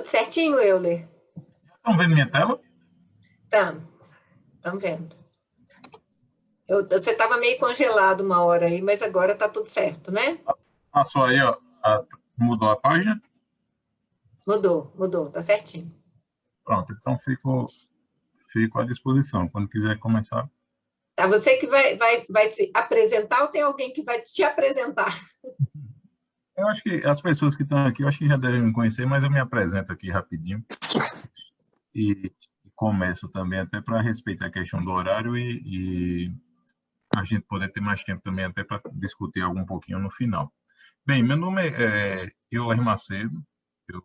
tudo certinho, Euler? Estão vendo minha tela? Tá, estamos vendo. Você estava meio congelado uma hora aí, mas agora está tudo certo, né? Passou aí, ó. Mudou a página? Mudou, tá certinho. Pronto, então fico à disposição. Quando quiser começar. Tá, você que vai se apresentar ou tem alguém que vai te apresentar? Eu acho que as pessoas que estão aqui, eu acho que já devem me conhecer, mas eu me apresento aqui rapidinho. E começo também, até para respeitar a questão do horário e a gente poder ter mais tempo também, até para discutir algo um pouquinho no final. Bem, meu nome é Euler Macedo, eu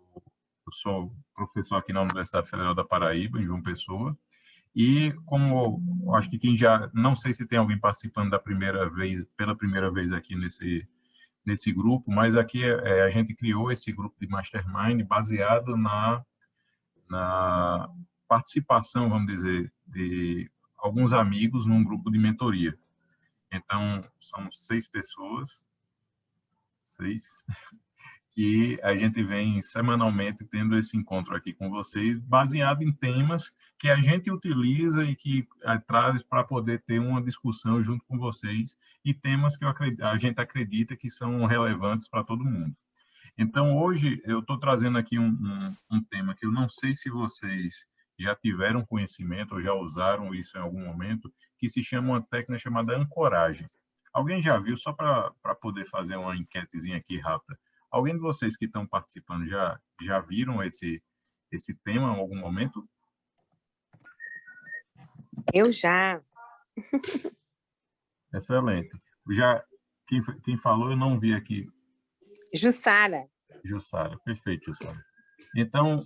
sou professor aqui na Universidade Federal da Paraíba, em João Pessoa, e como acho que quem já, não sei se tem alguém participando pela primeira vez aqui nesse grupo, mas aqui a gente criou esse grupo de Mastermind baseado na participação, vamos dizer, de alguns amigos num grupo de mentoria. Então, são 6 pessoas, 6, que a gente vem semanalmente tendo esse encontro aqui com vocês, baseado em temas que a gente utiliza e que traz para poder ter uma discussão junto com vocês, e temas que a gente acredita que são relevantes para todo mundo. Então, hoje, eu estou trazendo aqui um tema que eu não sei se vocês já tiveram conhecimento ou já usaram isso em algum momento, que se chama uma técnica chamada ancoragem. Alguém já viu, só para poder fazer uma enquetezinha aqui rápida, alguém de vocês que estão participando já viram esse tema em algum momento? Eu já. Excelente. Quem falou, eu não vi aqui. Jussara. Jussara, perfeito, Jussara. Então,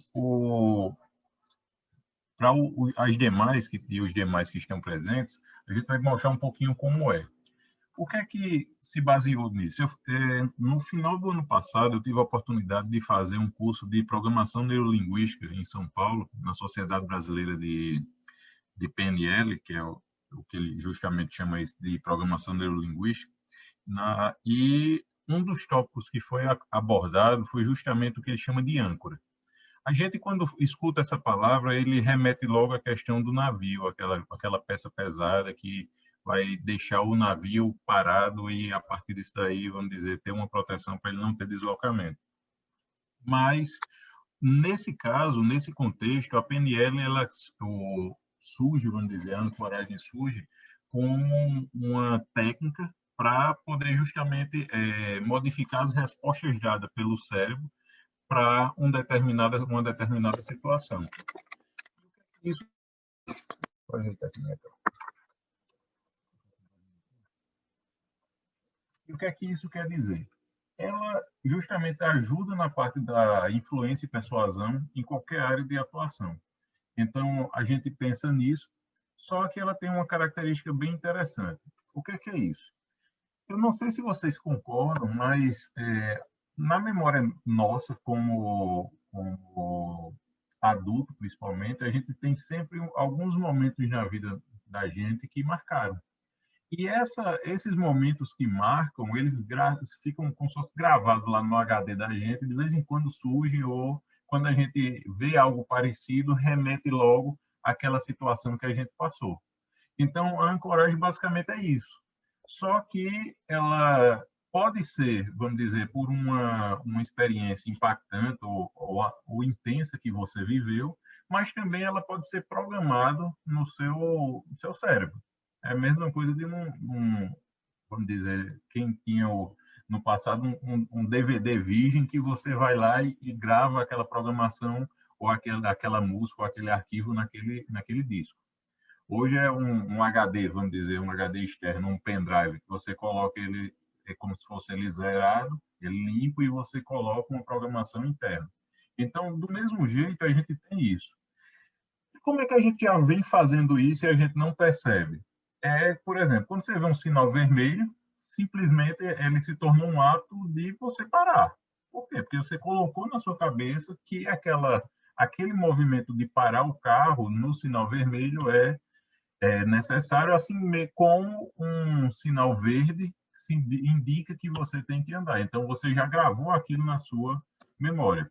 para os demais que estão presentes, a gente vai mostrar um pouquinho como é. O que é que se baseou nisso? No final do ano passado, eu tive a oportunidade de fazer um curso de programação neurolinguística em São Paulo, na Sociedade Brasileira de PNL, que é o que ele justamente chama isso de programação neurolinguística, e um dos tópicos que foi abordado foi justamente o que ele chama de âncora. A gente, quando escuta essa palavra, ele remete logo à questão do navio, aquela peça pesada que vai deixar o navio parado e, a partir disso daí, vamos dizer, ter uma proteção para ele não ter deslocamento. Mas, nesse caso, nesse contexto, a PNL, surge, vamos dizer, a ancoragem surge como uma técnica para poder justamente modificar as respostas dadas pelo cérebro para uma determinada situação. Isso E o que é que isso quer dizer? Ela justamente ajuda na parte da influência e persuasão em qualquer área de atuação. Então, a gente pensa nisso, só que ela tem uma característica bem interessante. O que é isso? Eu não sei se vocês concordam, mas na memória nossa, como adulto, principalmente, a gente tem sempre alguns momentos na vida da gente que marcaram. E esses momentos que marcam, eles ficam como se fosse gravados lá no HD da gente, de vez em quando surge, ou quando a gente vê algo parecido, remete logo àquela situação que a gente passou. Então, a ancoragem basicamente é isso. Só que ela pode ser, vamos dizer, por uma experiência impactante ou intensa que você viveu, mas também ela pode ser programada no seu cérebro. É a mesma coisa de vamos dizer, quem tinha no passado um DVD virgem que você vai lá e grava aquela programação ou aquela música ou aquele arquivo naquele disco. Hoje é um HD, vamos dizer, um HD externo, um pendrive, que você coloca ele, é como se fosse ele zerado, ele limpo, e você coloca uma programação interna. Então, do mesmo jeito, a gente tem isso. E como é que a gente já vem fazendo isso e a gente não percebe? Por exemplo, quando você vê um sinal vermelho, simplesmente ele se tornou um ato de você parar. Por quê? Porque você colocou na sua cabeça que aquele movimento de parar o carro no sinal vermelho é necessário, assim como um sinal verde indica que você tem que andar. Então, você já gravou aquilo na sua memória.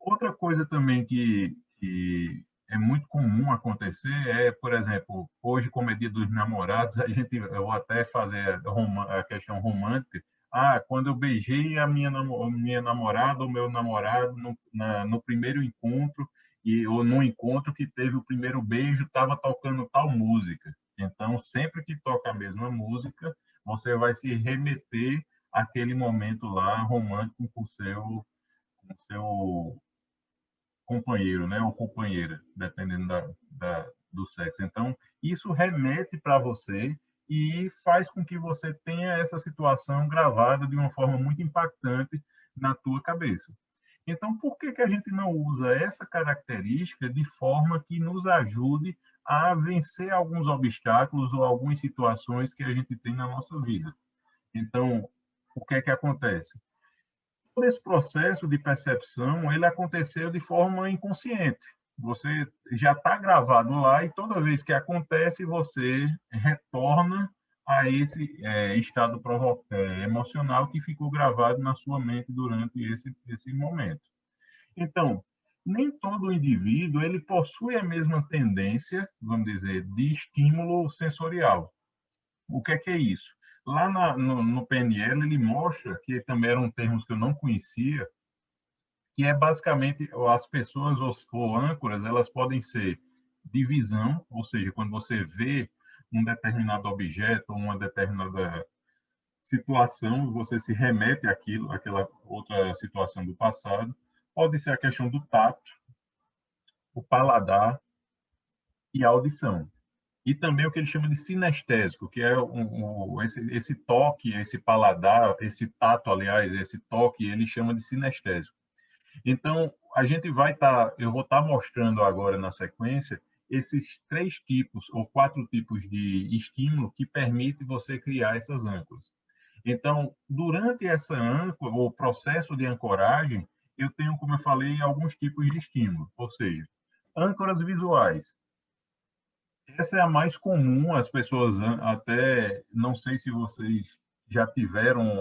Outra coisa também que é muito comum acontecer é, por exemplo, hoje, como é Dia dos Namorados, eu vou até fazer a questão romântica. Ah, quando eu beijei a minha namorada ou meu namorado no primeiro encontro, ou no encontro que teve o primeiro beijo, estava tocando tal música. Então, sempre que toca a mesma música, você vai se remeter àquele momento lá romântico com o seu companheiro, né, ou companheira, dependendo do sexo. Então, isso remete para você e faz com que você tenha essa situação gravada de uma forma muito impactante na tua cabeça. Então, por que a gente não usa essa característica de forma que nos ajude a vencer alguns obstáculos ou algumas situações que a gente tem na nossa vida? Então, o que é que acontece? Todo esse processo de percepção, ele aconteceu de forma inconsciente. Você já está gravado lá e toda vez que acontece, você retorna a esse estado emocional que ficou gravado na sua mente durante esse momento. Então, nem todo indivíduo ele possui a mesma tendência, vamos dizer, de estímulo sensorial. O que é isso? Lá no PNL, ele mostra, que também eram termos que eu não conhecia, que é basicamente as pessoas ou âncoras, elas podem ser de visão, ou seja, quando você vê um determinado objeto ou uma determinada situação, você se remete àquela outra situação do passado. Pode ser a questão do tato, o paladar e a audição. E também o que ele chama de sinestésico, que é esse toque, esse paladar, esse tato, aliás, esse toque, ele chama de sinestésico. Então, eu vou estar mostrando agora na sequência esses 3 tipos ou 4 tipos de estímulo que permite você criar essas âncoras. Então, durante essa âncora, ou processo de ancoragem, eu tenho, como eu falei, alguns tipos de estímulo, ou seja, âncoras visuais. Essa é a mais comum, as pessoas até, não sei se vocês já tiveram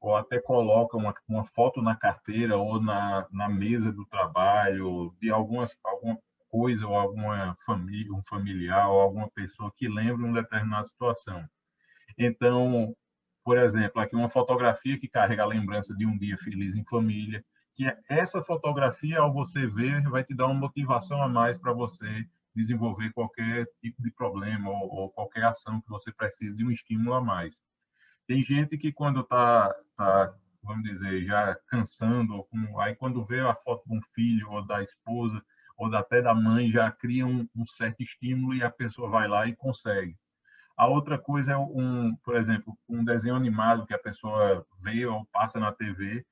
ou até colocam uma foto na carteira ou na mesa do trabalho de alguma coisa ou alguma família, um familiar ou alguma pessoa que lembra uma determinada situação. Então, por exemplo, aqui uma fotografia que carrega a lembrança de um dia feliz em família, que essa fotografia, ao você ver, vai te dar uma motivação a mais para você desenvolver qualquer tipo de problema ou qualquer ação que você precise de um estímulo a mais. Tem gente que quando vamos dizer, já cansando, aí quando vê a foto de um filho ou da esposa ou até da mãe, já cria um certo estímulo e a pessoa vai lá e consegue. A outra coisa é por exemplo, um desenho animado que a pessoa vê ou passa na TV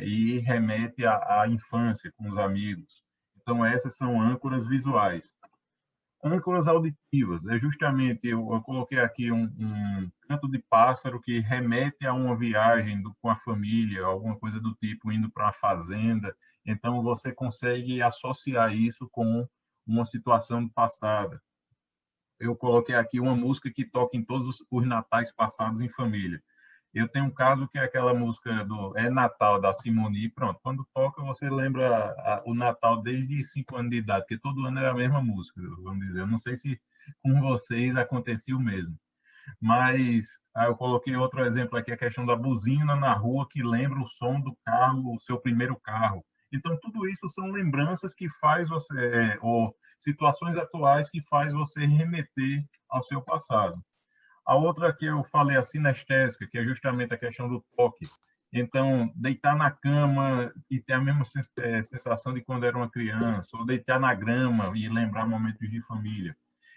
e remete à infância com os amigos. Então, essas são âncoras visuais. Âncoras auditivas, é justamente, eu coloquei aqui um canto de pássaro que remete a uma viagem com a família, alguma coisa do tipo, indo para uma fazenda. Então, você consegue associar isso com uma situação passada. Eu coloquei aqui uma música que toca em todos os natais passados em família. Eu tenho um caso que é aquela música do É Natal, da Simone, pronto, quando toca você lembra o Natal desde 5 anos de idade, porque todo ano era a mesma música, vamos dizer. Eu não sei se com vocês acontecia o mesmo. Mas eu coloquei outro exemplo aqui, a questão da buzina na rua que lembra o som do carro, o seu primeiro carro. Então, tudo isso são lembranças que faz você, ou situações atuais que faz você remeter ao seu passado. A outra que eu falei, a sinestésica, que é justamente a questão do toque. Então, deitar na cama e ter a mesma sensação de quando era uma criança, ou deitar na grama e lembrar momentos de família.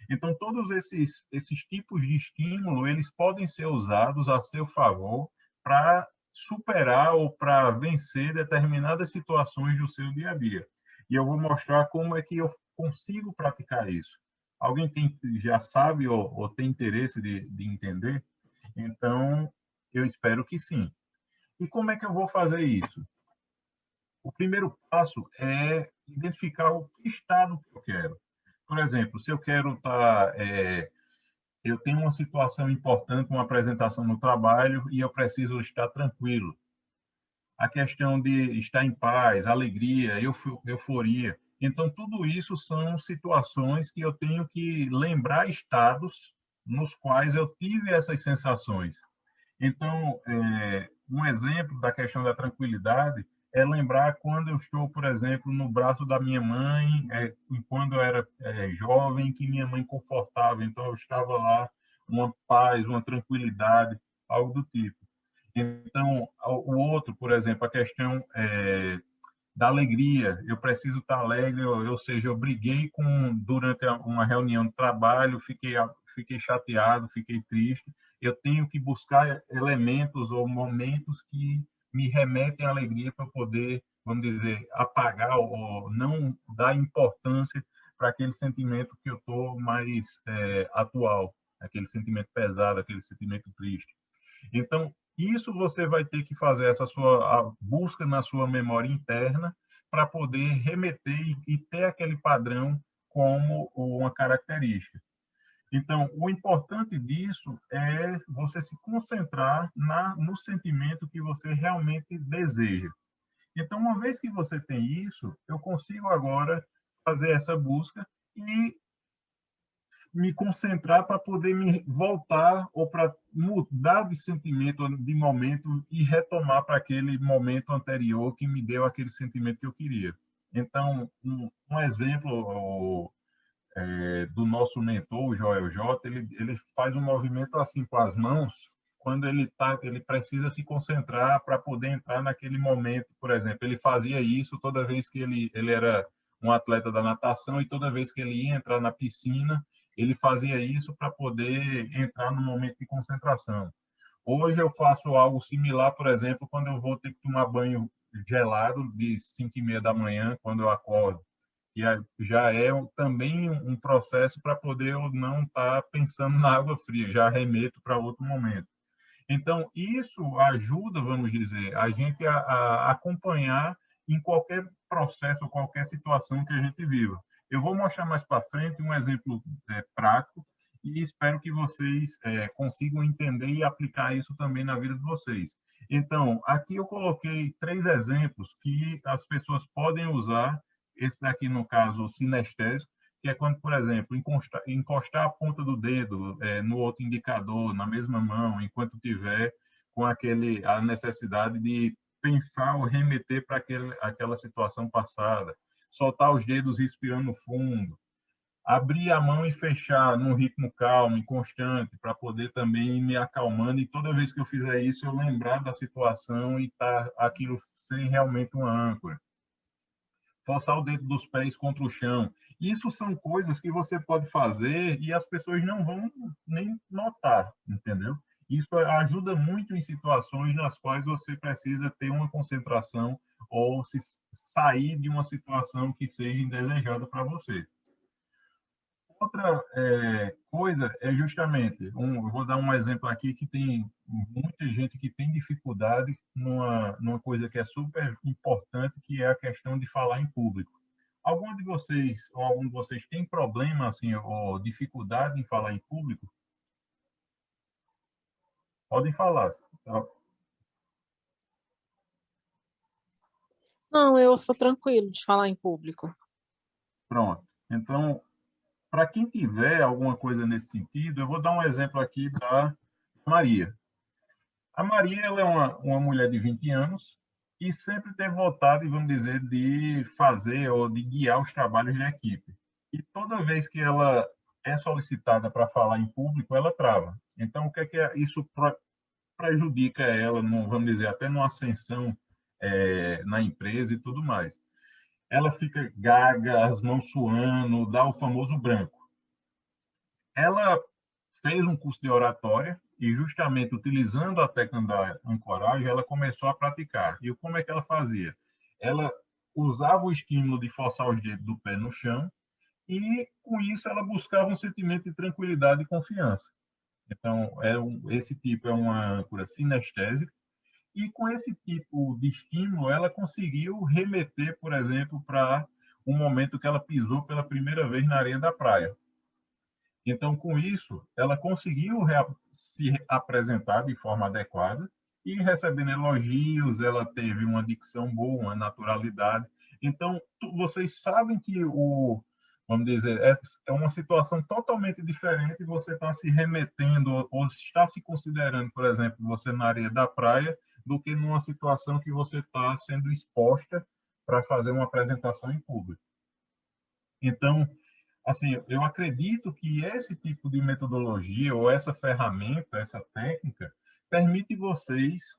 Então, todos esses tipos de estímulo, eles podem ser usados a seu favor para superar ou para vencer determinadas situações do seu dia a dia. E eu vou mostrar como é que eu consigo praticar isso. Alguém já sabe ou tem interesse de entender? Então, eu espero que sim. E como é que eu vou fazer isso? O primeiro passo é identificar o estado que eu quero. Por exemplo, se eu quero eu tenho uma situação importante, uma apresentação no trabalho e eu preciso estar tranquilo. a questão de estar em paz, alegria, euforia. Então, tudo isso são situações que eu tenho que lembrar estados nos quais eu tive essas sensações. Então, um exemplo da questão da tranquilidade é lembrar quando eu estou, por exemplo, no braço da minha mãe, quando eu era jovem, que minha mãe confortava. Então, eu estava lá, uma paz, uma tranquilidade, algo do tipo. Então, o outro, por exemplo, a questão da alegria. Eu preciso estar alegre, ou seja, eu briguei durante uma reunião de trabalho, fiquei chateado, fiquei triste. Eu tenho que buscar elementos ou momentos que me remetem à alegria para poder, vamos dizer, apagar ou não dar importância para aquele sentimento que eu estou mais atual, aquele sentimento pesado, aquele sentimento triste. Então, isso você vai ter que fazer essa sua busca na sua memória interna para poder remeter e ter aquele padrão como uma característica. Então, o importante disso é você se concentrar no sentimento que você realmente deseja. Então, uma vez que você tem isso, eu consigo agora fazer essa busca e me concentrar para poder me voltar ou para mudar de sentimento, de momento e retomar para aquele momento anterior que me deu aquele sentimento que eu queria. Então, um exemplo do nosso mentor, o Joel J, ele faz um movimento assim com as mãos quando ele precisa se concentrar para poder entrar naquele momento. Por exemplo, ele fazia isso toda vez que ele era um atleta da natação e toda vez que ele ia entrar na piscina, ele fazia isso para poder entrar no momento de concentração. Hoje eu faço algo similar, por exemplo, quando eu vou ter que tomar banho gelado de 5h30 da manhã, quando eu acordo, que já é também um processo para poder eu não estar pensando na água fria, já remeto para outro momento. Então, isso ajuda, vamos dizer, a gente a acompanhar em qualquer processo, qualquer situação que a gente viva. Eu vou mostrar mais para frente um exemplo prático e espero que vocês consigam entender e aplicar isso também na vida de vocês. Então, aqui eu coloquei 3 exemplos que as pessoas podem usar. Esse daqui, no caso, o sinestésico, que é quando, por exemplo, encostar a ponta do dedo no outro indicador, na mesma mão, enquanto tiver com a necessidade de pensar ou remeter para aquela situação passada, soltar os dedos respirando fundo, abrir a mão e fechar num ritmo calmo e constante, para poder também ir me acalmando, e toda vez que eu fizer isso, eu lembrar da situação e aquilo ser realmente uma âncora. Forçar o dedo dos pés contra o chão. Isso são coisas que você pode fazer e as pessoas não vão nem notar, entendeu? Isso ajuda muito em situações nas quais você precisa ter uma concentração ou sair de uma situação que seja indesejada para você. Outra coisa é justamente, eu vou dar um exemplo aqui que tem muita gente que tem dificuldade numa coisa que é super importante, que é a questão de falar em público. Algum de vocês tem problema assim, ou dificuldade em falar em público? Podem falar. Não, eu sou tranquilo de falar em público. Pronto. Então, para quem tiver alguma coisa nesse sentido, eu vou dar um exemplo aqui da Maria. A Maria, ela é uma mulher de 20 anos e sempre teve vontade, vamos dizer, de fazer ou de guiar os trabalhos de equipe. E toda vez que ela é solicitada para falar em público, ela trava. Então, o que é que isso prejudica ela, vamos dizer, até numa ascensão na empresa e tudo mais? Ela fica gaga, as mãos suando, dá o famoso branco. Ela fez um curso de oratória e, justamente utilizando a técnica da ancoragem, ela começou a praticar. E como é que ela fazia? Ela usava o estímulo de forçar os dedos do pé no chão e, com isso, ela buscava um sentimento de tranquilidade e confiança. Então, esse tipo é uma âncora sinestésica. E, com esse tipo de estímulo, ela conseguiu remeter, por exemplo, para um momento que ela pisou pela primeira vez na areia da praia. Então, com isso, ela conseguiu se apresentar de forma adequada e recebendo elogios, ela teve uma dicção boa, uma naturalidade. Então, vocês sabem que vamos dizer, é uma situação totalmente diferente, você está se remetendo ou está se considerando, por exemplo, você na areia da praia, do que numa situação que você está sendo exposta para fazer uma apresentação em público. Então, assim, eu acredito que esse tipo de metodologia ou essa ferramenta, essa técnica, permite vocês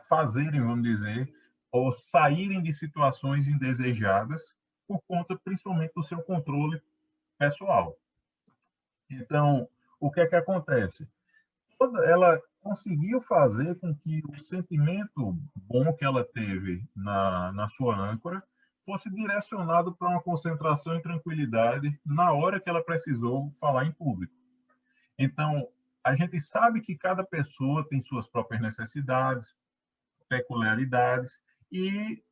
fazerem, vamos dizer, ou saírem de situações indesejadas por conta, principalmente, do seu controle pessoal. Então, o que é que acontece? Ela conseguiu fazer com que o sentimento bom que ela teve na sua âncora fosse direcionado para uma concentração e tranquilidade na hora que ela precisou falar em público. Então, a gente sabe que cada pessoa tem suas próprias necessidades, peculiaridades, e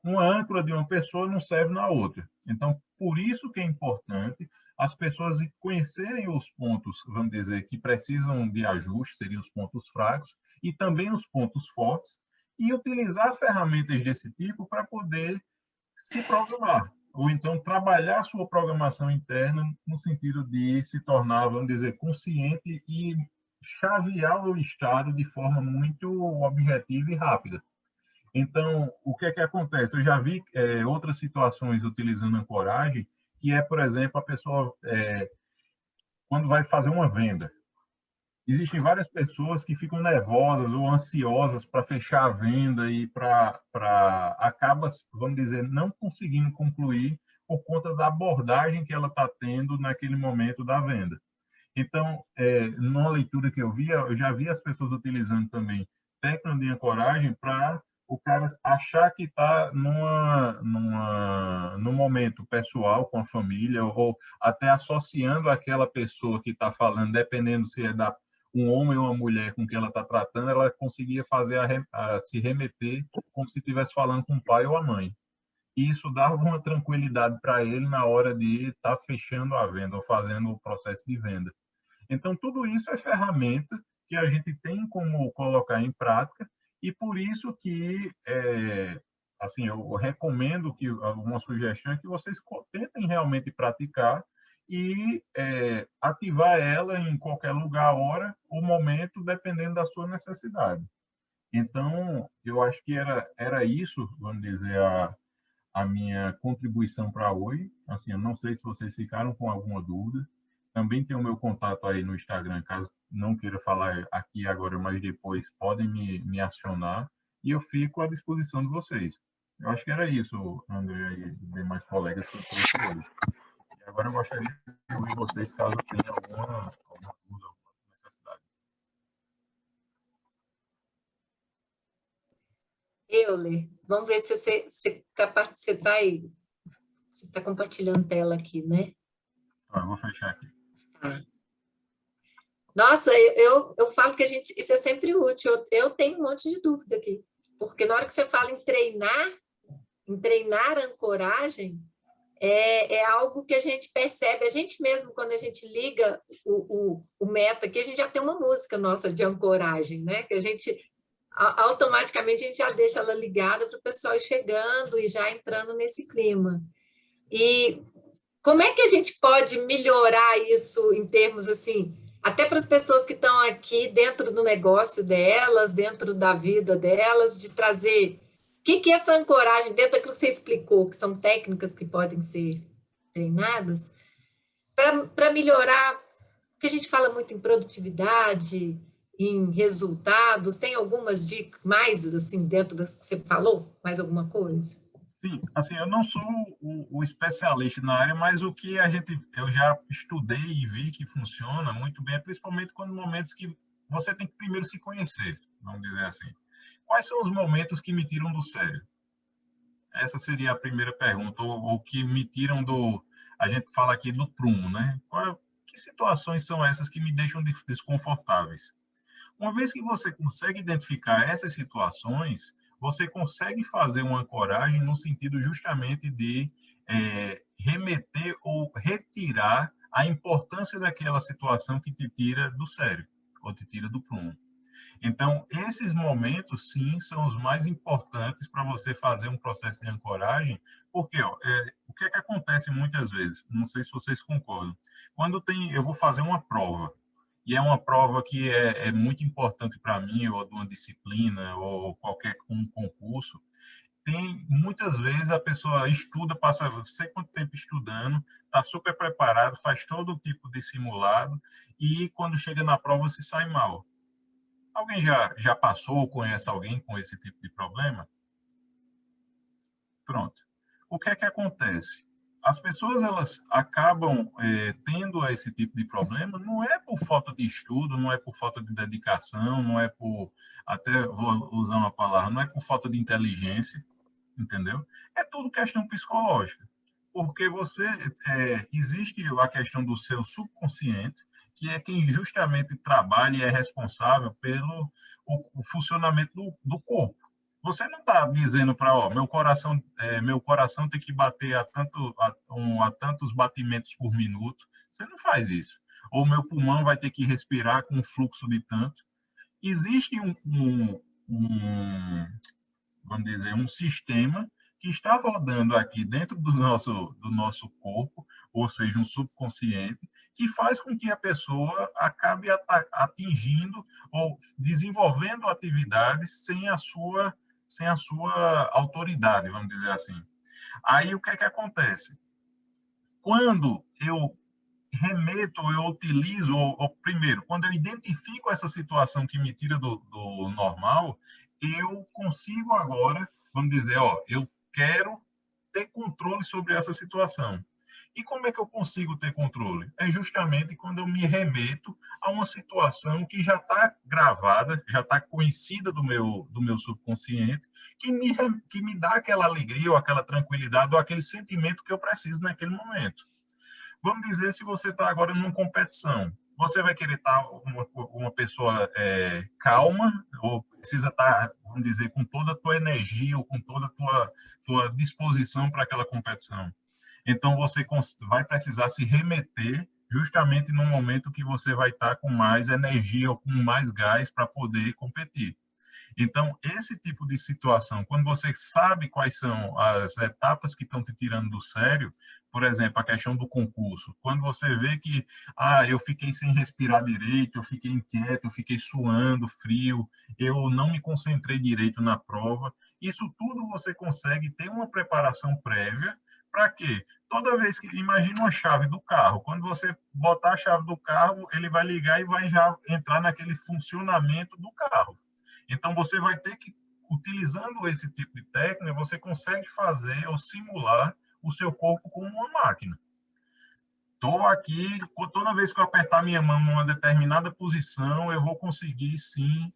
uma âncora de uma pessoa não serve na outra. Então, por isso que é importante as pessoas conhecerem os pontos, vamos dizer, que precisam de ajuste, seriam os pontos fracos, e também os pontos fortes, e utilizar ferramentas desse tipo para poder se programar, ou então trabalhar a sua programação interna no sentido de se tornar, vamos dizer, consciente e chavear o estado de forma muito objetiva e rápida. Então, o que é que acontece? Eu já vi outras situações utilizando ancoragem, que é, por exemplo, a pessoa, quando vai fazer uma venda, existem várias pessoas que ficam nervosas ou ansiosas para fechar a venda e acaba, vamos dizer, não conseguindo concluir por conta da abordagem que ela está tendo naquele momento da venda. Então, numa leitura que eu já vi as pessoas utilizando também técnica de ancoragem para o cara achar que está num momento pessoal com a família, ou até associando aquela pessoa que está falando, dependendo se é um homem ou uma mulher com quem ela está tratando, ela conseguia fazer se remeter como se estivesse falando com o pai ou a mãe. E isso dava uma tranquilidade para ele na hora de estar fechando a venda ou fazendo o processo de venda. Então, tudo isso é ferramenta que a gente tem como colocar em prática, e por isso que, assim, eu recomendo que uma sugestão é que vocês tentem realmente praticar e ativar ela em qualquer lugar, hora ou momento, dependendo da sua necessidade. Então, eu acho que era isso, vamos dizer, a minha contribuição para hoje. Assim, eu não sei se vocês ficaram com alguma dúvida. Também tem o meu contato aí no Instagram, caso não queira falar aqui agora, mas depois podem me acionar, e eu fico à disposição de vocês. Eu acho que era isso, André e demais colegas que eu trouxe hoje. E agora eu gostaria de ouvir vocês, caso tenha alguma dúvida, alguma necessidade. Euler, vamos ver se você está aí. Você está compartilhando tela aqui, né? Então, eu vou fechar aqui. Nossa, eu falo que isso é sempre útil. Eu tenho um monte de dúvida aqui, porque na hora que você fala em treinar a ancoragem, é algo que a gente percebe, a gente mesmo, quando a gente liga o meta aqui, a gente já tem uma música nossa de ancoragem, né? Que a gente, automaticamente, a gente já deixa ela ligada para o pessoal ir chegando e já entrando nesse clima. E como é que a gente pode melhorar isso em termos, assim, até para as pessoas que estão aqui dentro do negócio delas, dentro da vida delas, de trazer... O que é essa ancoragem, dentro daquilo que você explicou, que são técnicas que podem ser treinadas, para melhorar, porque a gente fala muito em produtividade, em resultados, tem algumas dicas mais, assim, dentro das que você falou? Mais alguma coisa? Sim, assim, eu não sou o especialista na área, mas o que eu já estudei e vi que funciona muito bem, é principalmente quando momentos que você tem que primeiro se conhecer, vamos dizer assim. Quais são os momentos que me tiram do sério? Essa seria a primeira pergunta, ou que me tiram a gente fala aqui do prumo, né? Que situações são essas que me deixam desconfortáveis? Uma vez que você consegue identificar essas situações, você consegue fazer uma ancoragem no sentido justamente de remeter ou retirar a importância daquela situação que te tira do sério, ou te tira do prumo. Então, esses momentos, sim, são os mais importantes para você fazer um processo de ancoragem, porque o que é que acontece muitas vezes? Não sei se vocês concordam. Eu vou fazer uma prova, e é uma prova que é muito importante para mim, ou de uma disciplina, ou qualquer concurso, muitas vezes a pessoa estuda, passa não sei quanto tempo estudando, está super preparado, faz todo tipo de simulado, e quando chega na prova se sai mal. Alguém já passou ou conhece alguém com esse tipo de problema? Pronto. O que é que acontece? As pessoas elas acabam tendo esse tipo de problema, não é por falta de estudo, não é por falta de dedicação, não é por, até vou usar uma palavra, não é por falta de inteligência, entendeu? É tudo questão psicológica. Porque existe a questão do seu subconsciente, que é quem justamente trabalha e é responsável pelo o funcionamento do corpo. Você não está dizendo para, meu coração tem que bater a tantos batimentos por minuto. Você não faz isso. Ou meu pulmão vai ter que respirar com um fluxo de tanto. Existe vamos dizer, um sistema que está rodando aqui dentro do nosso corpo, ou seja, um subconsciente, que faz com que a pessoa acabe atingindo ou desenvolvendo atividades sem a sua autoridade, vamos dizer assim. Aí o que é que acontece? Quando eu eu utilizo, primeiro, quando eu identifico essa situação que me tira do normal, eu consigo agora, vamos dizer, eu quero ter controle sobre essa situação. E como é que eu consigo ter controle? É justamente quando eu me remeto a uma situação que já está gravada, já está conhecida do meu subconsciente, que me dá aquela alegria, ou aquela tranquilidade, ou aquele sentimento que eu preciso naquele momento. Vamos dizer, se você está agora numa competição, você vai querer estar uma pessoa calma, ou precisa estar, vamos dizer, com toda a tua energia, ou com toda a tua disposição para aquela competição. Então, você vai precisar se remeter justamente no momento que você vai estar com mais energia ou com mais gás para poder competir. Então, esse tipo de situação, quando você sabe quais são as etapas que estão te tirando do sério, por exemplo, a questão do concurso, quando você vê que, eu fiquei sem respirar direito, eu fiquei inquieto, eu fiquei suando, frio, eu não me concentrei direito na prova, isso tudo você consegue ter uma preparação prévia. Para quê? Toda vez que, imagina uma chave do carro, quando você botar a chave do carro, ele vai ligar e vai já entrar naquele funcionamento do carro. Então, você vai ter que, utilizando esse tipo de técnica, você consegue fazer ou simular o seu corpo como uma máquina. Estou aqui, toda vez que eu apertar minha mão numa determinada posição, eu vou conseguir, sim,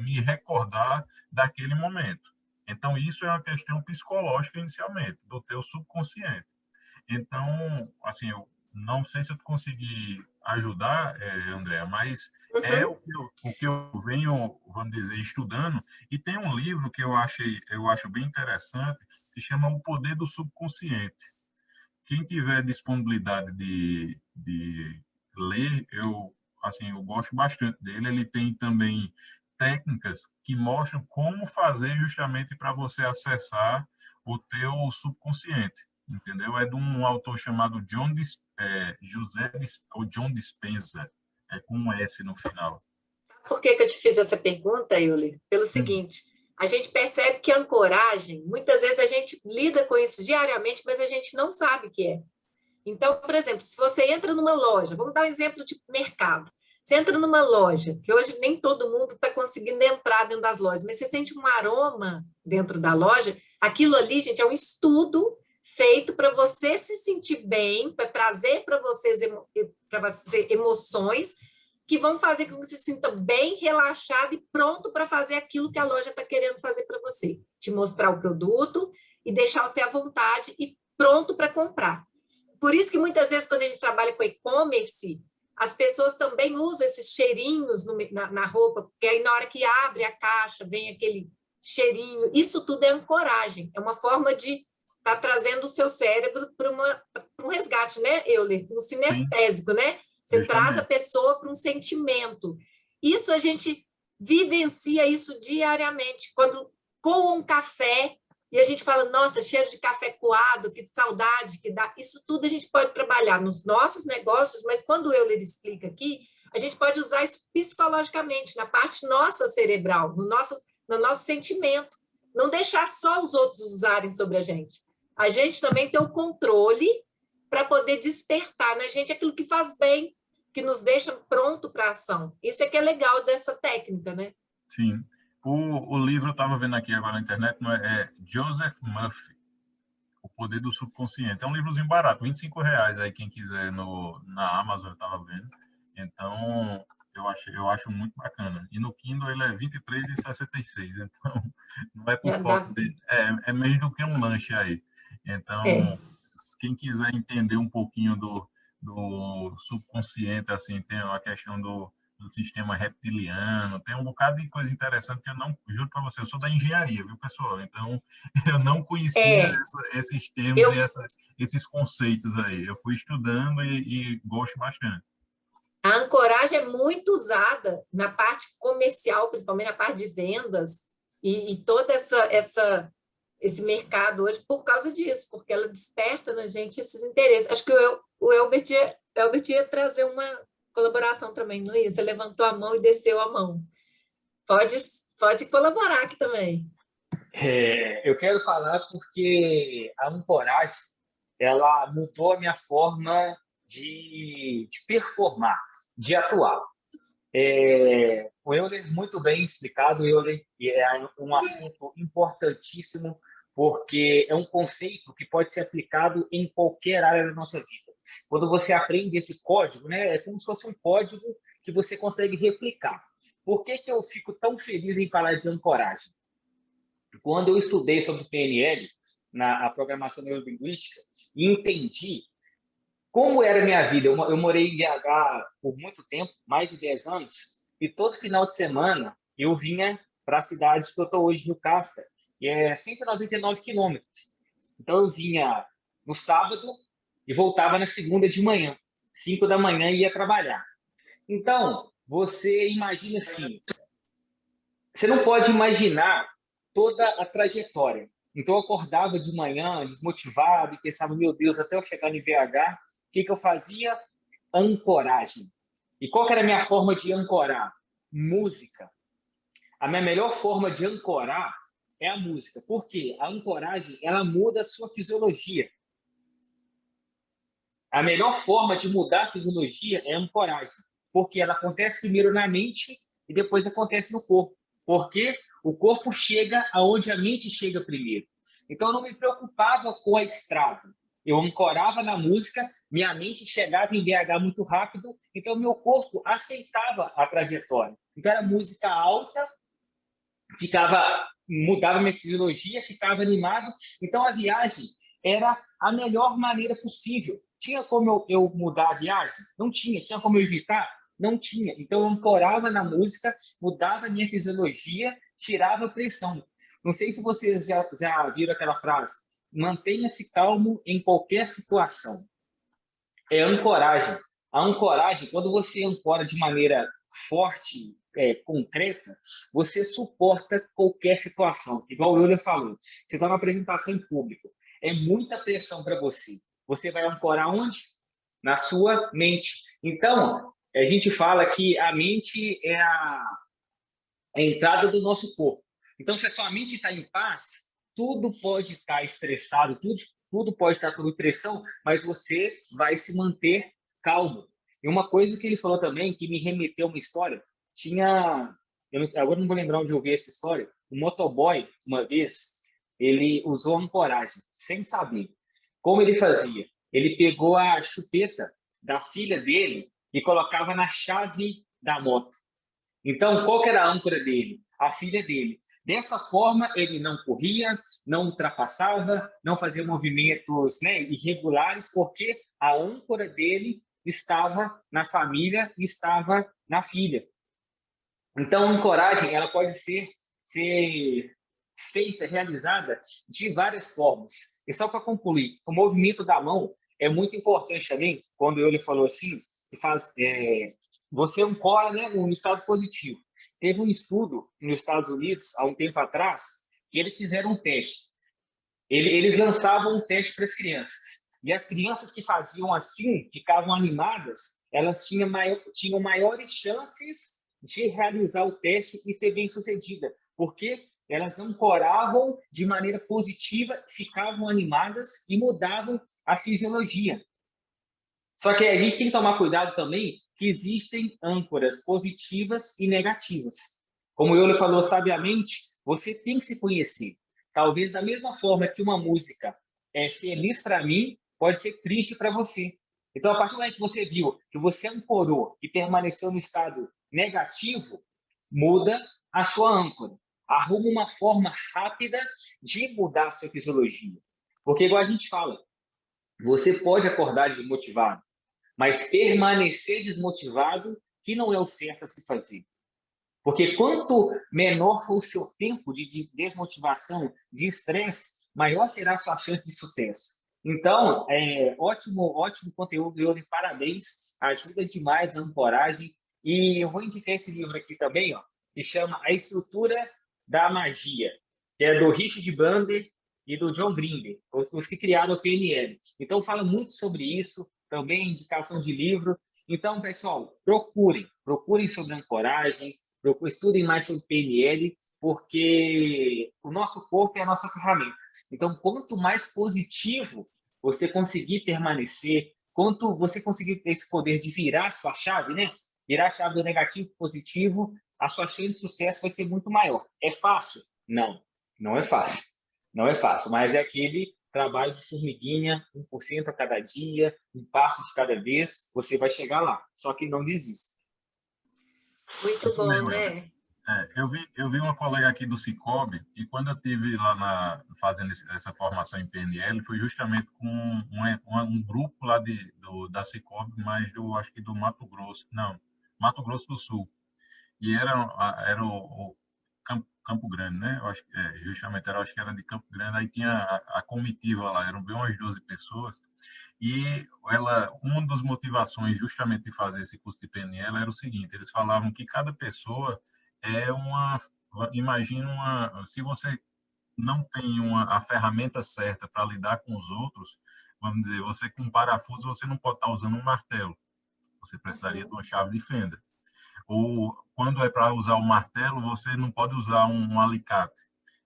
me recordar daquele momento. Então, isso é uma questão psicológica, inicialmente, do teu subconsciente. Então, assim, eu não sei se eu consegui ajudar, André, mas é o que eu venho, vamos dizer, estudando. E tem um livro que eu acho bem interessante, se chama O Poder do Subconsciente. Quem tiver disponibilidade de ler, eu gosto bastante dele. Ele tem também técnicas que mostram como fazer justamente para você acessar o teu subconsciente, entendeu? É de um autor chamado John Dispenza, com um S no final. Por que eu te fiz essa pergunta, Euler? Pelo seguinte, a gente percebe que a ancoragem, muitas vezes a gente lida com isso diariamente, mas a gente não sabe o que é. Então, por exemplo, se você entra numa loja, vamos dar um exemplo de mercado. Você entra numa loja, que hoje nem todo mundo está conseguindo entrar dentro das lojas, mas você sente um aroma dentro da loja, aquilo ali, gente, é um estudo feito para você se sentir bem, para trazer para você emoções que vão fazer com que você se sinta bem, relaxado e pronto para fazer aquilo que a loja está querendo fazer para você. Te mostrar o produto e deixar você à vontade e pronto para comprar. Por isso que muitas vezes, quando a gente trabalha com e-commerce, as pessoas também usam esses cheirinhos na roupa, porque aí na hora que abre a caixa, vem aquele cheirinho. Isso tudo é ancoragem, é uma forma de estar trazendo o seu cérebro para um resgate, né, Euler? Um sinestésico, né? Você traz a pessoa para um sentimento. Isso a gente vivencia isso diariamente. Quando coa um café e a gente fala, nossa, cheiro de café coado, que saudade que dá. Isso tudo a gente pode trabalhar nos nossos negócios, mas quando o Euler explica aqui, a gente pode usar isso psicologicamente, na parte nossa cerebral, no nosso sentimento. Não deixar só os outros usarem sobre a gente. A gente também tem o controle para poder despertar na gente aquilo que faz bem, que nos deixa pronto para a ação. Isso é que é legal dessa técnica, né? Sim. O livro, eu estava vendo aqui agora na internet, não é Joseph Murphy, O Poder do Subconsciente. É um livrozinho barato, R$ 25 aí, quem quiser na Amazon, eu estava vendo. Então, eu acho muito bacana. E no Kindle ele é R$ 23,66, então não é por falta de... É menos do que um lanche aí. Então, quem quiser entender um pouquinho do subconsciente, assim, tem a questão do sistema reptiliano, tem um bocado de coisa interessante que eu não, juro para você, eu sou da engenharia, viu, pessoal? Então, eu não conhecia esses termos e esses conceitos aí. Eu fui estudando e gosto bastante. A ancoragem é muito usada na parte comercial, principalmente na parte de vendas, e todo esse mercado hoje por causa disso, porque ela desperta na gente esses interesses. Acho que o Elbert ia trazer uma colaboração também, não ia? Você levantou a mão e desceu a mão. Pode colaborar aqui também. Eu quero falar porque a ancoragem ela mudou a minha forma de performar, de atuar. O Euler, muito bem explicado, Euler, e é um assunto importantíssimo, porque é um conceito que pode ser aplicado em qualquer área da nossa vida. Quando você aprende esse código, né, é como se fosse um código que você consegue replicar. Por que eu fico tão feliz em falar de ancoragem? Quando eu estudei sobre PNL, a programação neurolinguística, e entendi como era a minha vida. Eu morei em BH por muito tempo, mais de 10 anos, e todo final de semana eu vinha para a cidade que eu estou hoje, no Cássia, e é 199 quilômetros. Então eu vinha no sábado e voltava na segunda de manhã, 5 da manhã, e ia trabalhar. Então, você imagina assim, você não pode imaginar toda a trajetória. Então, eu acordava de manhã desmotivado e pensava, meu Deus, até eu chegar em BH, o que eu fazia? Ancoragem. E qual que era a minha forma de ancorar? Música. A minha melhor forma de ancorar é a música. Por quê? A ancoragem, ela muda a sua fisiologia. A melhor forma de mudar a fisiologia é a ancoragem, porque ela acontece primeiro na mente e depois acontece no corpo. Porque o corpo chega aonde a mente chega primeiro. Então, eu não me preocupava com a estrada. Eu ancorava na música, minha mente chegava em BH muito rápido, então meu corpo aceitava a trajetória. Então, era música alta, mudava minha fisiologia, ficava animado. Então, a viagem era a melhor maneira possível. Tinha como eu mudar a viagem? Não tinha. Tinha como eu evitar? Não tinha. Então, eu ancorava na música, mudava a minha fisiologia, tirava a pressão. Não sei se vocês já viram aquela frase: mantenha-se calmo em qualquer situação. É ancoragem. A ancoragem, quando você ancora de maneira forte, concreta, você suporta qualquer situação. Igual o Euler falou, você está numa apresentação em público, é muita pressão para você. Você vai ancorar onde? Na sua mente. Então, a gente fala que a mente é a entrada do nosso corpo. Então, se a sua mente está em paz, tudo pode estar estressado, tudo pode estar sob pressão, mas você vai se manter calmo. E uma coisa que ele falou também, que me remeteu a uma história, agora não vou lembrar onde eu vi essa história, um motoboy, uma vez, ele usou ancoragem, sem saber. Como ele fazia? Ele pegou a chupeta da filha dele e colocava na chave da moto. Então, qual que era a âncora dele? A filha dele. Dessa forma, ele não corria, não ultrapassava, não fazia movimentos, né, irregulares, porque a âncora dele estava na família e estava na filha. Então, a ancoragem ela pode ser feita, realizada de várias formas. E só para concluir, o movimento da mão é muito importante também, quando ele falou assim, que você ancora, né, um estado positivo. teve um estudo nos Estados Unidos, há um tempo atrás, que eles fizeram um teste. Eles lançavam um teste para as crianças. E as crianças que faziam assim, ficavam animadas, elas tinham maiores chances de realizar o teste e ser bem-sucedida, porque elas ancoravam de maneira positiva, ficavam animadas e mudavam a fisiologia. Só que a gente tem que tomar cuidado também que existem âncoras positivas e negativas. Como o Euler falou sabiamente, você tem que se conhecer. Talvez da mesma forma que uma música é feliz para mim, pode ser triste para você. Então, a partir do momento que você viu que você ancorou e permaneceu no estado negativo, muda a sua âncora. Arruma uma forma rápida de mudar a sua fisiologia. Porque, igual a gente fala, você pode acordar desmotivado, mas permanecer desmotivado que não é o certo a se fazer. Porque quanto menor for o seu tempo de desmotivação, de estresse, maior será a sua chance de sucesso. Então, ótimo conteúdo, Euler, parabéns, ajuda demais a ancoragem. E eu vou indicar esse livro aqui também, ó, que chama A Estrutura da Magia, que é do Richard Bandler e do John Grinder, os que criaram o PNL. Então, fala muito sobre isso, também indicação de livro. Então, pessoal, procurem sobre ancoragem, estudem mais sobre PNL, porque o nosso corpo é a nossa ferramenta. Então, quanto mais positivo você conseguir permanecer, quanto você conseguir ter esse poder de virar a sua chave, né? Virar a chave do negativo para o positivo, a sua chance de sucesso vai ser muito maior. É fácil? Não, não é fácil. Não é fácil, mas é aquele trabalho de formiguinha, 1% a cada dia, um passo de cada vez, você vai chegar lá. Só que não desista. Muito Isso bom, mesmo, Helder. né? Eu vi uma colega aqui do Cicobi, e quando eu estive lá fazendo essa formação em PNL, foi justamente com um grupo lá da Cicobi, mas acho que do Mato Grosso, não, Mato Grosso do Sul. E era o Campo Grande, né? Eu acho, justamente, acho que era de Campo Grande, aí tinha a comitiva lá, eram bem umas 12 pessoas, e uma das motivações justamente de fazer esse curso de PNL era o seguinte, eles falavam que cada pessoa imagina se você não tem a ferramenta certa para lidar com os outros, vamos dizer, você com um parafuso, você não pode estar usando um martelo, você precisaria de uma chave de fenda. Ou quando é para usar o martelo, você não pode usar um alicate.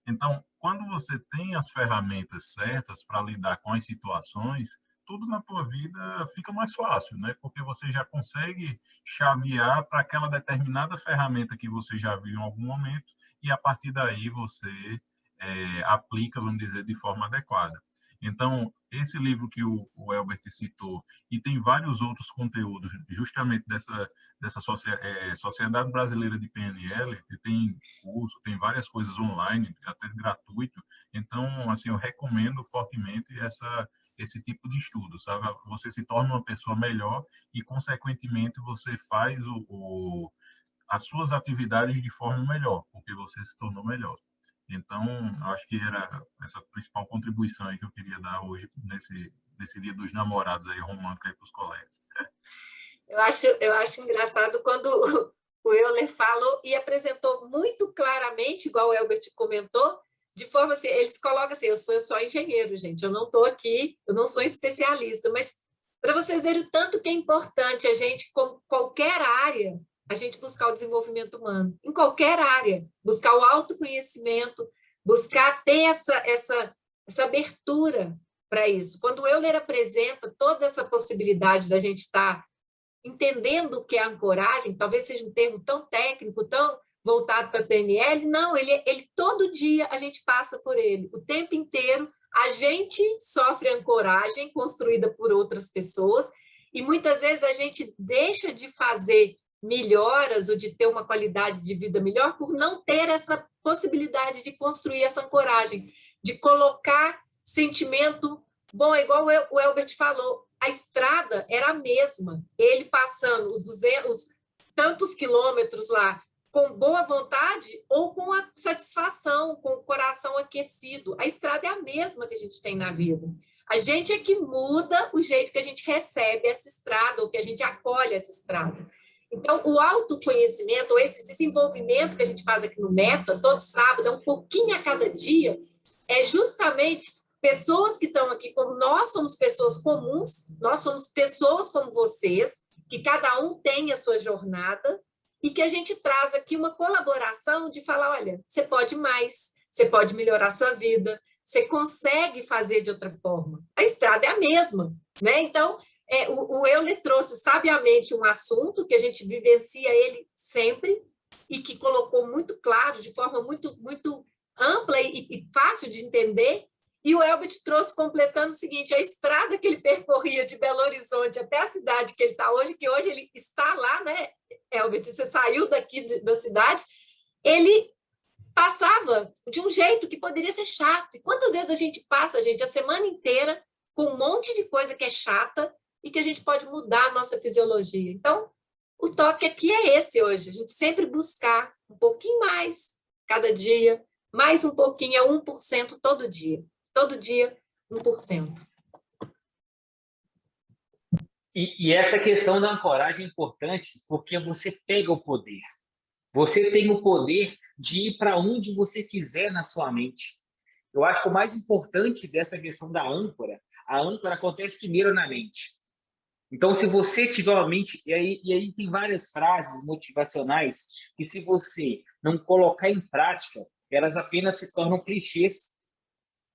Então, quando você tem as ferramentas certas para lidar com as situações, tudo na tua vida fica mais fácil, né? Porque você já consegue chavear para aquela determinada ferramenta que você já viu em algum momento e a partir daí você aplica, vamos dizer, de forma adequada. Então, esse livro que o Elbert citou, e tem vários outros conteúdos, justamente dessa Sociedade Brasileira de PNL, que tem curso, tem várias coisas online, até gratuito. Então, assim, eu recomendo fortemente esse tipo de estudo, sabe? Você se torna uma pessoa melhor e, consequentemente, você faz as suas atividades de forma melhor, porque você se tornou melhor. Então, acho que era essa principal contribuição aí que eu queria dar hoje nesse Dia dos Namorados aí, romântico aí para os colegas. Eu acho engraçado quando o Euler falou e apresentou muito claramente, igual o Elbert comentou, de forma assim, eles colocam assim, eu sou só engenheiro, gente, eu não estou aqui, eu não sou especialista, mas para vocês verem o tanto que é importante a gente, com qualquer área, a gente buscar o desenvolvimento humano, em qualquer área, buscar o autoconhecimento, buscar ter essa abertura para isso. Quando o Euler apresenta toda essa possibilidade da gente estar entendendo o que é ancoragem, talvez seja um termo tão técnico, tão voltado para a PNL, não, ele todo dia a gente passa por ele, o tempo inteiro a gente sofre ancoragem construída por outras pessoas e muitas vezes a gente deixa de fazer melhoras ou de ter uma qualidade de vida melhor por não ter essa possibilidade de construir essa ancoragem, de colocar sentimento bom, igual o Elbert falou, a estrada era a mesma, ele passando os 200, tantos quilômetros lá, com boa vontade ou com a satisfação, com o coração aquecido. A estrada é a mesma que a gente tem na vida. A gente é que muda o jeito que a gente recebe essa estrada ou que a gente acolhe essa estrada. Então, o autoconhecimento, ou esse desenvolvimento que a gente faz aqui no Meta, todo sábado, é um pouquinho a cada dia, é justamente pessoas que estão aqui, como nós somos pessoas comuns, nós somos pessoas como vocês, que cada um tem a sua jornada, e que a gente traz aqui uma colaboração de falar, olha, você pode mais, você pode melhorar a sua vida, você consegue fazer de outra forma. A estrada é a mesma, né? Então, o Euler trouxe sabiamente um assunto que a gente vivencia ele sempre e que colocou muito claro, de forma muito, muito ampla e fácil de entender. E o Elbert trouxe completando o seguinte, a estrada que ele percorria de Belo Horizonte até a cidade que ele está hoje, que hoje ele está lá, né, Elbert? Você saiu daqui da cidade, ele passava de um jeito que poderia ser chato. E quantas vezes a gente passa, gente, a semana inteira com um monte de coisa que é chata e que a gente pode mudar a nossa fisiologia. Então, o toque aqui é esse hoje, a gente sempre buscar um pouquinho mais cada dia, mais um pouquinho, é 1% todo dia. Todo dia, 1%. E essa questão da ancoragem é importante porque você pega o poder. Você tem o poder de ir para onde você quiser na sua mente. Eu acho que o mais importante dessa questão da âncora, a âncora acontece primeiro na mente. Então, se você tiver uma mente... E aí tem várias frases motivacionais que, se você não colocar em prática, elas apenas se tornam clichês.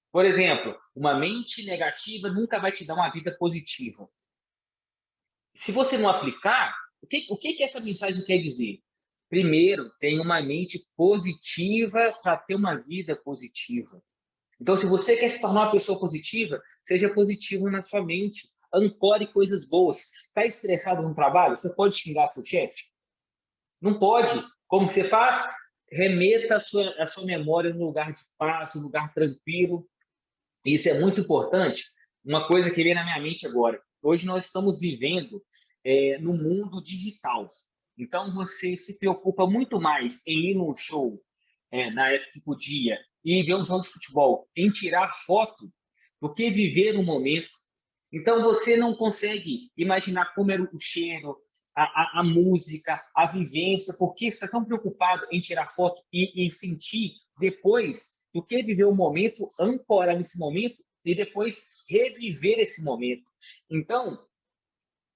Por exemplo, uma mente negativa nunca vai te dar uma vida positiva. Se você não aplicar, o que essa mensagem quer dizer? Primeiro, tenha uma mente positiva para ter uma vida positiva. Então, se você quer se tornar uma pessoa positiva, seja positivo na sua mente. Ancore coisas boas. Está estressado no trabalho? Você pode xingar seu chefe? Não pode. Como que você faz? Remeta a sua memória num lugar de paz, num lugar tranquilo. Isso é muito importante. Uma coisa que vem na minha mente agora. Hoje nós estamos vivendo no mundo digital. Então, você se preocupa muito mais em ir num show na época que podia e ver um jogo de futebol, em tirar foto, do que viver o momento. Então, você não consegue imaginar como era o cheiro, a música, a vivência, porque você está tão preocupado em tirar foto e sentir depois do que viver o momento, ancorar nesse momento e depois reviver esse momento. Então,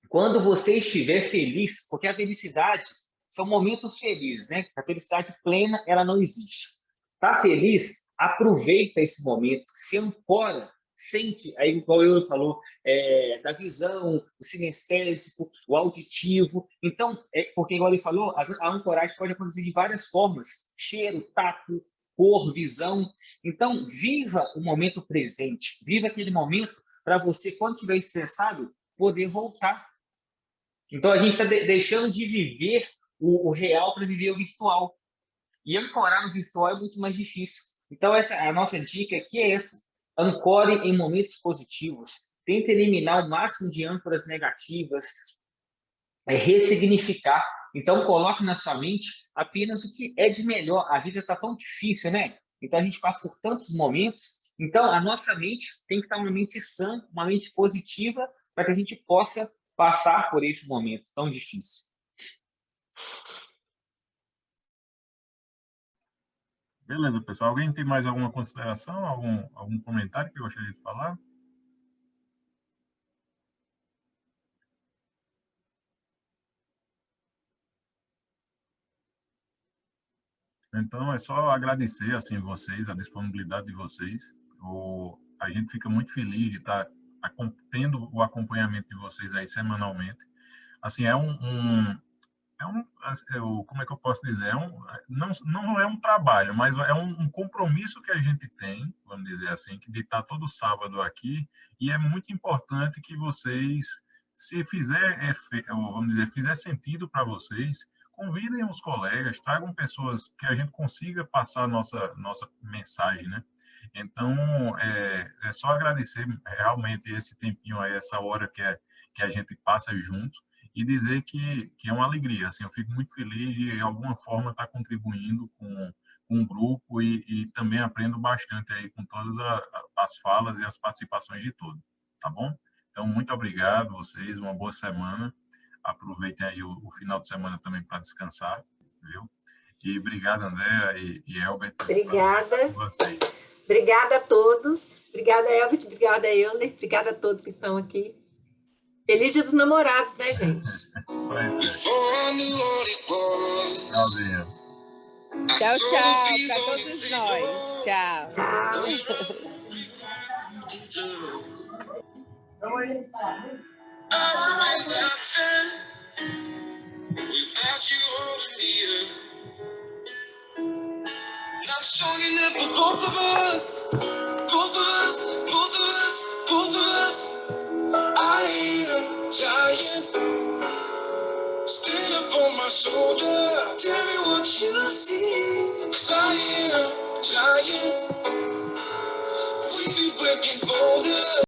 quando você estiver feliz, porque a felicidade são momentos felizes, né? A felicidade plena, ela não existe. Tá feliz? Aproveita esse momento, se ancora, sente, aí igual eu falou, da visão, o sinestésico, o auditivo. Então, porque igual ele falou, a ancoragem pode acontecer de várias formas: cheiro, tato, cor, visão. Então, viva o momento presente, viva aquele momento para você, quando estiver estressado, poder voltar. Então, a gente está deixando de viver o real para viver o virtual. E ancorar no virtual é muito mais difícil. Então, a nossa dica aqui é essa. Ancore em momentos positivos. Tente eliminar o máximo de âncoras negativas. Ressignificar. Então, coloque na sua mente apenas o que é de melhor. A vida está tão difícil, né? Então, a gente passa por tantos momentos. Então, a nossa mente tem que estar uma mente sã, uma mente positiva, para que a gente possa passar por esse momento tão difícil. Beleza, pessoal. Alguém tem mais alguma consideração, algum comentário que eu gostaria de falar? Então, é só agradecer assim vocês, a disponibilidade de vocês. A gente fica muito feliz de estar tendo o acompanhamento de vocês aí semanalmente. Assim, como é que eu posso dizer? Não é um trabalho, mas é um compromisso que a gente tem, vamos dizer assim, de estar todo sábado aqui, e é muito importante que vocês, se vamos dizer, fizer sentido para vocês, convidem os colegas, tragam pessoas que a gente consiga passar nossa mensagem, né? Então, é só agradecer realmente esse tempinho aí, essa hora que a gente passa junto, e dizer que é uma alegria. Assim, eu fico muito feliz de, de alguma forma, estar contribuindo com o grupo e também aprendo bastante aí com todas as falas e as participações de todos, tá bom? Então, muito obrigado a vocês, uma boa semana. aproveitem aí o final de semana também para descansar, viu? E obrigado, Andréa e Elbert. Obrigada. Vocês. Obrigada a todos. Obrigada, Elbert. Obrigada, Euler. Obrigada a todos que estão aqui. Feliz Dia dos Namorados, né, gente? Tchauzinho. Tchau, tchau para todos nós. Tchau. Tchau. Not strong enough for both of us. Both of us, both of us, both of us. I am giant. Stand up on my shoulder. Tell me what you see. 'Cause I am giant. We be breaking boulders.